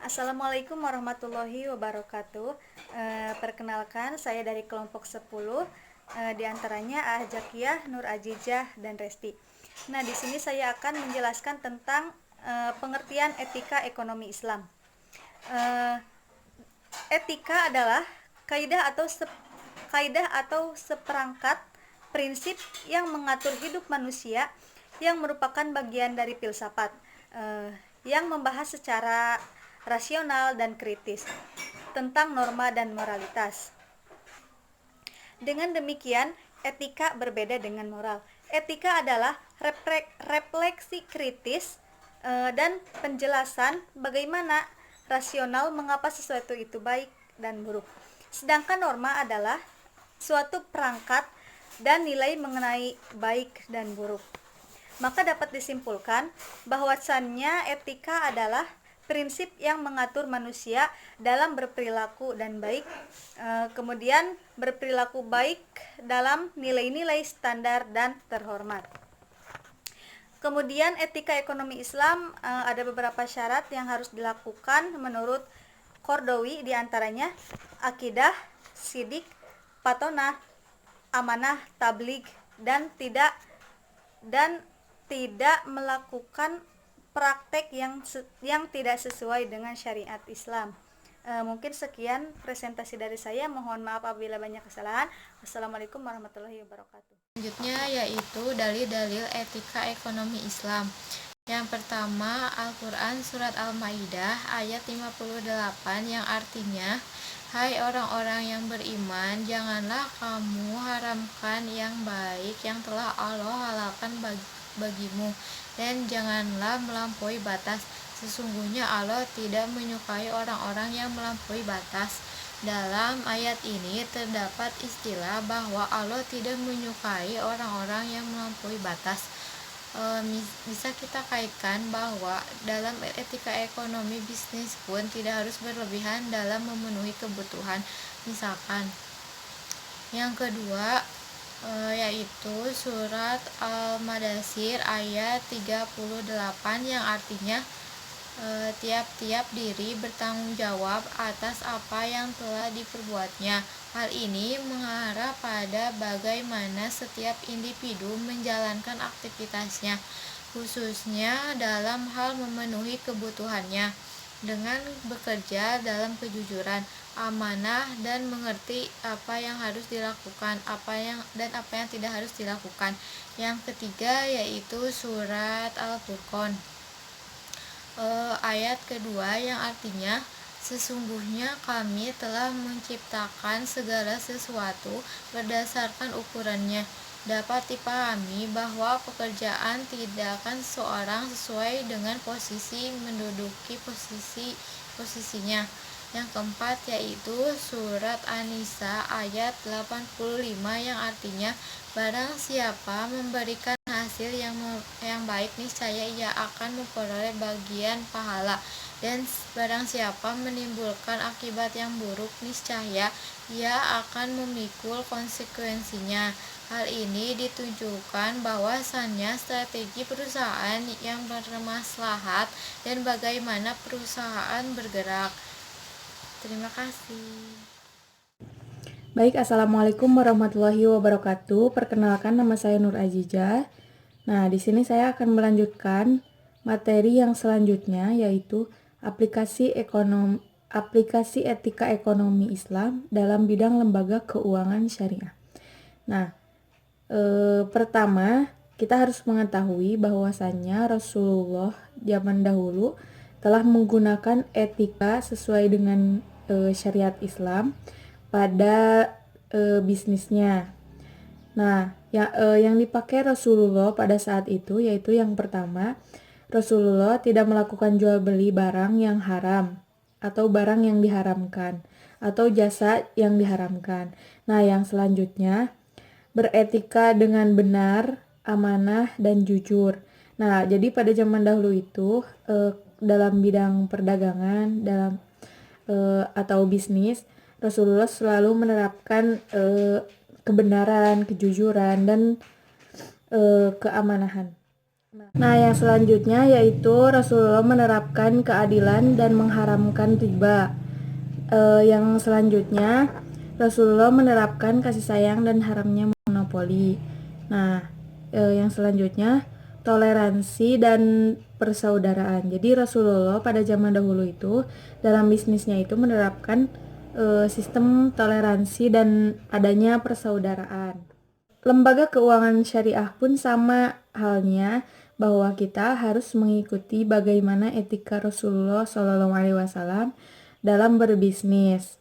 Assalamualaikum warahmatullahi wabarakatuh. Perkenalkan, saya dari kelompok 10, di antaranya Zakiyah, Nur Ajijah, dan Resti. Nah, di sini saya akan menjelaskan tentang pengertian etika ekonomi Islam. Eh, Etika adalah kaidah atau seperangkat prinsip yang mengatur hidup manusia yang merupakan bagian dari filsafat, yang membahas secara rasional dan kritis tentang norma dan moralitas. Dengan demikian, etika berbeda dengan moral. Etika adalah refleksi kritis dan penjelasan bagaimana rasional mengapa sesuatu itu baik dan buruk. Sedangkan norma adalah suatu perangkat dan nilai mengenai baik dan buruk. Maka dapat disimpulkan bahwasannya etika adalah prinsip yang mengatur manusia dalam berperilaku dan baik, kemudian berperilaku baik dalam nilai-nilai standar dan terhormat. Kemudian etika ekonomi Islam, ada beberapa syarat yang harus dilakukan menurut Kordowi, diantaranya akidah, sidik, patonah, amanah, tabligh, dan tidak melakukan praktek yang tidak sesuai dengan syariat Islam. Mungkin sekian presentasi dari saya. Mohon maaf apabila banyak kesalahan. Wassalamualaikum warahmatullahi wabarakatuh. Selanjutnya yaitu dalil-dalil etika ekonomi Islam. Yang pertama, Al-Quran Surat Al-Maidah ayat 58 yang artinya, hai orang-orang yang beriman, janganlah kamu haramkan yang baik yang telah Allah halalkan bagimu, dan janganlah melampaui batas. Sesungguhnya Allah tidak menyukai orang-orang yang melampaui batas. Dalam ayat ini terdapat istilah bahwa Allah tidak menyukai orang-orang yang melampaui batas. Bisa kita kaitkan bahwa dalam etika ekonomi bisnis pun tidak harus berlebihan dalam memenuhi kebutuhan. Misalkan yang kedua yaitu surat Al-Madathir ayat 38 yang artinya tiap-tiap diri bertanggung jawab atas apa yang telah diperbuatnya. Hal ini mengarah pada bagaimana setiap individu menjalankan aktivitasnya, khususnya dalam hal memenuhi kebutuhannya, dengan bekerja dalam kejujuran, amanah, dan mengerti apa yang harus dilakukan, apa yang tidak harus dilakukan. Yang ketiga yaitu surat Al-Furqan ayat kedua yang artinya, sesungguhnya kami telah menciptakan segala sesuatu berdasarkan ukurannya. Dapat dipahami bahwa pekerjaan tindakan seseorang sesuai dengan posisi menduduki posisinya. Yang keempat yaitu surat An-Nisa ayat 85 yang artinya, barang siapa memberikan hasil yang baik, niscaya ia akan memperoleh bagian pahala, dan barang siapa menimbulkan akibat yang buruk, niscaya ia akan memikul konsekuensinya. Hal ini ditunjukkan bahwasannya strategi perusahaan yang bermaslahat dan bagaimana perusahaan bergerak. Terima kasih. Baik, Assalamualaikum warahmatullahi wabarakatuh. Perkenalkan, nama saya Nur Ajijah. Nah, di sini saya akan melanjutkan materi yang selanjutnya, yaitu aplikasi etika ekonomi Islam dalam bidang lembaga keuangan syariah. Nah, pertama kita harus mengetahui bahwasannya Rasulullah zaman dahulu telah menggunakan etika sesuai dengan syariat Islam pada bisnisnya. Nah, yang dipakai Rasulullah pada saat itu yaitu yang pertama, Rasulullah tidak melakukan jual beli barang yang haram atau barang yang diharamkan atau jasa yang diharamkan. Nah, yang selanjutnya, beretika dengan benar, amanah, dan jujur. Nah, jadi pada zaman dahulu itu dalam bidang perdagangan atau bisnis, Rasulullah selalu menerapkan kebenaran, kejujuran, dan keamanahan. Nah, yang selanjutnya yaitu Rasulullah menerapkan keadilan dan mengharamkan riba. Yang selanjutnya Rasulullah menerapkan kasih sayang dan haramnya monopoli. Nah, yang selanjutnya toleransi dan persaudaraan. Jadi Rasulullah pada zaman dahulu itu dalam bisnisnya itu menerapkan sistem toleransi dan adanya persaudaraan. Lembaga keuangan syariah pun sama halnya, bahwa kita harus mengikuti bagaimana etika Rasulullah SAW dalam berbisnis.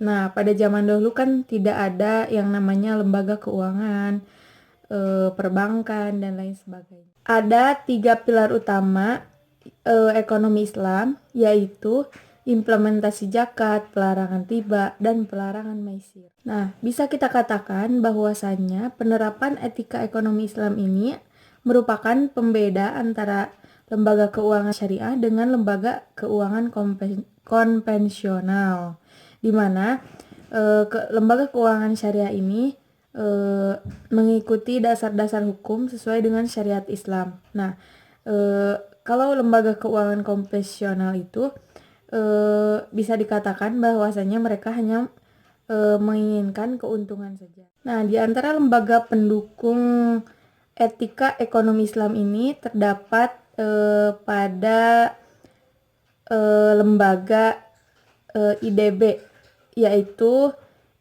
Nah, pada zaman dahulu kan tidak ada yang namanya lembaga keuangan, perbankan, dan lain sebagainya. Ada 3 pilar utama ekonomi Islam, yaitu implementasi zakat, pelarangan riba, dan pelarangan maisir. Nah, bisa kita katakan bahwasannya penerapan etika ekonomi Islam ini merupakan pembeda antara lembaga keuangan syariah dengan lembaga keuangan konvensional, di mana lembaga keuangan syariah ini mengikuti dasar-dasar hukum sesuai dengan syariat Islam. Nah, kalau lembaga keuangan konvensional itu bisa dikatakan bahwasanya mereka hanya menginginkan keuntungan saja. Nah, di antara lembaga pendukung etika ekonomi Islam ini terdapat pada lembaga IDB, yaitu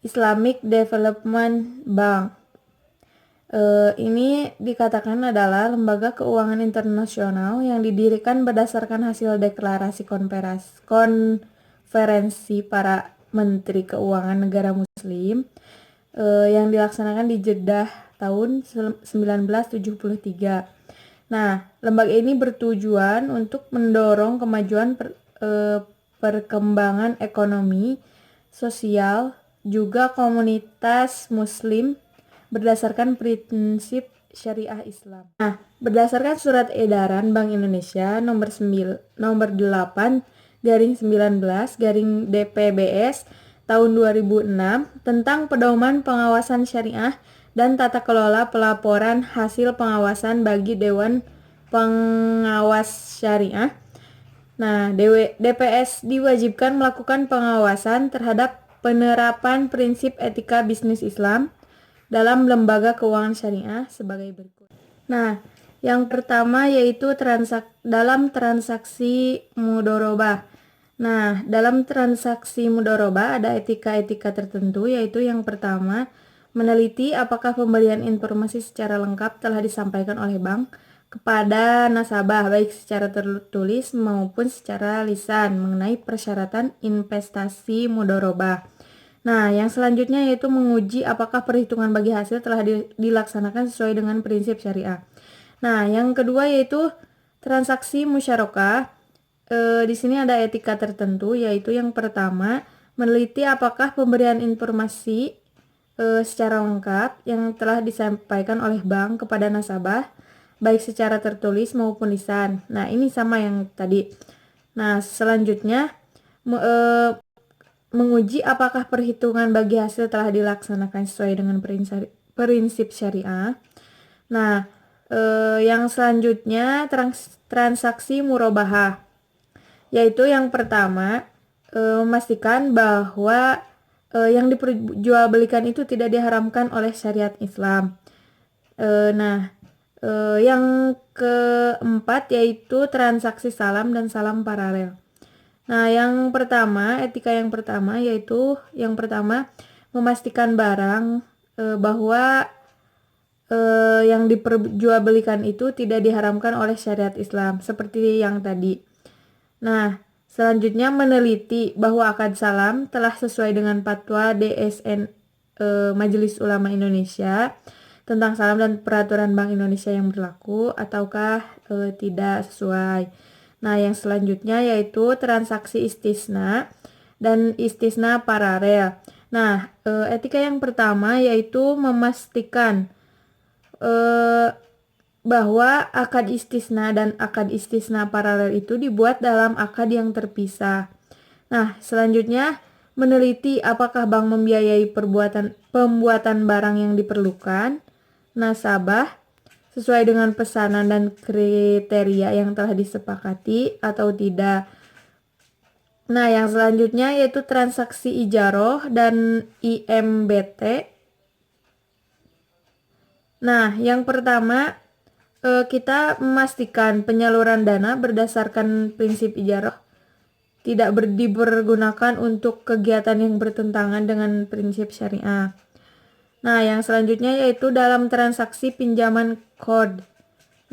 Islamic Development Bank. Ini dikatakan adalah lembaga keuangan internasional yang didirikan berdasarkan hasil deklarasi konferensi para menteri keuangan negara muslim yang dilaksanakan di Jeddah tahun 1973. Nah, lembaga ini bertujuan untuk mendorong kemajuan perkembangan ekonomi, sosial, juga komunitas muslim berdasarkan prinsip syariah Islam. Nah, berdasarkan surat edaran Bank Indonesia nomor 8/19/DPBS tahun 2006 tentang pedoman pengawasan syariah dan tata kelola pelaporan hasil pengawasan bagi Dewan Pengawas Syariah. Nah, DPS diwajibkan melakukan pengawasan terhadap penerapan prinsip etika bisnis Islam dalam lembaga keuangan syariah sebagai berikut. Nah, yang pertama yaitu dalam transaksi mudharabah. Nah, dalam transaksi mudharabah ada etika-etika tertentu, yaitu yang pertama, meneliti apakah pemberian informasi secara lengkap telah disampaikan oleh bank kepada nasabah baik secara tertulis maupun secara lisan mengenai persyaratan investasi mudharabah. Nah, yang selanjutnya yaitu menguji apakah perhitungan bagi hasil telah dilaksanakan sesuai dengan prinsip syariah. Nah, yang kedua yaitu transaksi musyarakah. Di sini ada etika tertentu, yaitu yang pertama, meneliti apakah pemberian informasi secara lengkap yang telah disampaikan oleh bank kepada nasabah, baik secara tertulis maupun lisan. Nah, ini sama yang tadi. Nah, selanjutnya menguji apakah perhitungan bagi hasil telah dilaksanakan sesuai dengan prinsip syariah. Nah, yang selanjutnya transaksi murabahah, yaitu yang pertama memastikan bahwa yang diperjualbelikan itu tidak diharamkan oleh syariat Islam. Yang keempat yaitu transaksi salam dan salam paralel. Nah, yang pertama, etika yang pertama yaitu yang pertama memastikan barang bahwa yang diperjualbelikan itu tidak diharamkan oleh syariat Islam seperti yang tadi. Nah, selanjutnya meneliti bahwa akad salam telah sesuai dengan fatwa DSN Majelis Ulama Indonesia tentang salam dan peraturan Bank Indonesia yang berlaku ataukah tidak sesuai. Nah, yang selanjutnya yaitu transaksi istisna dan istisna paralel. Nah, etika yang pertama yaitu memastikan bahwa akad istisna dan akad istisna paralel itu dibuat dalam akad yang terpisah. Nah, selanjutnya meneliti apakah bank membiayai pembuatan barang yang diperlukan nasabah sesuai dengan pesanan dan kriteria yang telah disepakati atau tidak. Nah, yang selanjutnya yaitu transaksi ijaroh dan IMBT. Nah, yang pertama kita memastikan penyaluran dana berdasarkan prinsip ijaroh tidak dipergunakan untuk kegiatan yang bertentangan dengan prinsip syariah. Nah, yang selanjutnya yaitu dalam transaksi pinjaman kod.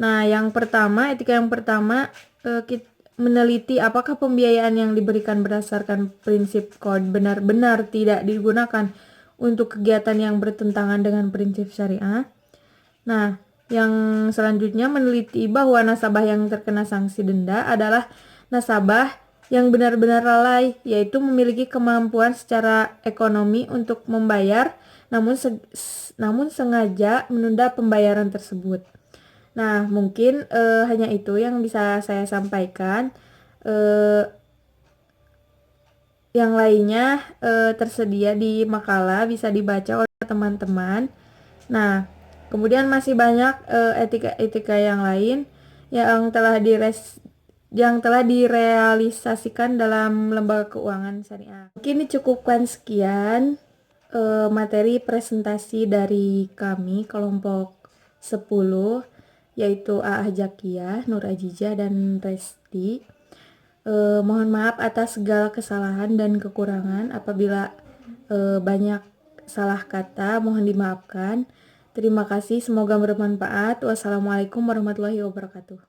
Nah, etika yang pertama kita meneliti apakah pembiayaan yang diberikan berdasarkan prinsip kod benar-benar tidak digunakan untuk kegiatan yang bertentangan dengan prinsip syariah. Nah, yang selanjutnya meneliti bahwa nasabah yang terkena sanksi denda adalah nasabah yang benar-benar lalai, yaitu memiliki kemampuan secara ekonomi untuk membayar, namun sengaja menunda pembayaran tersebut. Nah, mungkin hanya itu yang bisa saya sampaikan. Yang lainnya tersedia di makalah, bisa dibaca oleh teman-teman. Nah, kemudian masih banyak etika-etika yang lain yang telah direalisasikan dalam lembaga keuangan syariah. Mungkin dicukupkan sekian materi presentasi dari kami kelompok 10, yaitu Aah Jakiyah, Nur Ajijah, dan Resti. Mohon maaf atas segala kesalahan dan kekurangan. Apabila banyak salah kata, mohon dimaafkan. Terima kasih, semoga bermanfaat. Wassalamualaikum warahmatullahi wabarakatuh.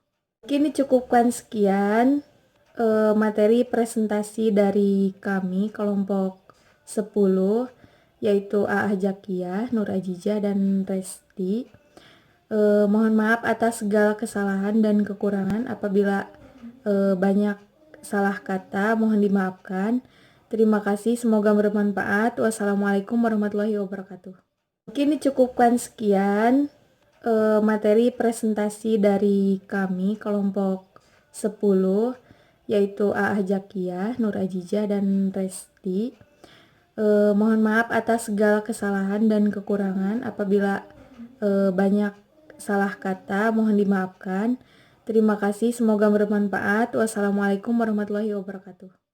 Mungkin dicukupkan sekian materi presentasi dari kami kelompok 10, yaitu Aah Jakiyah, Nur Ajijah, dan Resti. Mohon maaf atas segala kesalahan dan kekurangan. Apabila banyak salah kata, mohon dimaafkan. Terima kasih, semoga bermanfaat. Wassalamualaikum warahmatullahi wabarakatuh. Mungkin dicukupkan sekian materi presentasi dari kami kelompok 10, yaitu Aah Jakiyah, Nur Ajijah, dan Resti. Mohon maaf atas segala kesalahan dan kekurangan. Apabila banyak salah kata, mohon dimaafkan. Terima kasih, semoga bermanfaat. Wassalamualaikum warahmatullahi wabarakatuh.